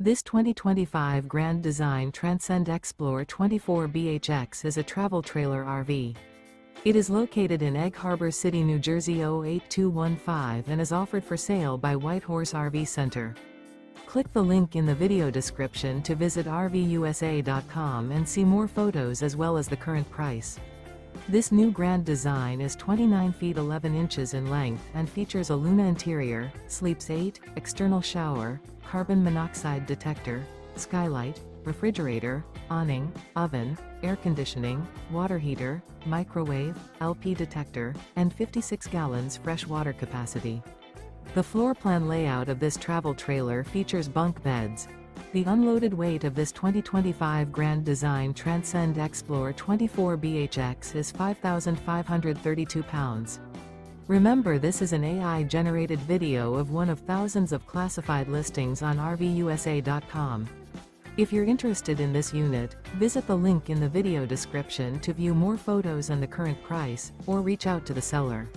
This 2025 Grand Design Transcend Xplor 24BHX is a travel trailer RV. It is located in Egg Harbor City, New Jersey 08215 and is offered for sale by Whitehorse RV Center. Click the link in the video description to visit RVUSA.com and see more photos as well as the current price. This new Grand Design is 29 feet 11 inches in length and features a Luna interior, sleeps 8, external shower, carbon monoxide detector, skylight, refrigerator, awning, oven, air conditioning, water heater, microwave, LP detector, and 56 gallons fresh water capacity. The floor plan layout of this travel trailer features bunk beds. The unloaded weight of this 2025 Grand Design Transcend Xplor 24BHX is 5,532 pounds. Remember, this is an AI-generated video of one of thousands of classified listings on RVUSA.com. If you're interested in this unit, visit the link in the video description to view more photos and the current price, or reach out to the seller.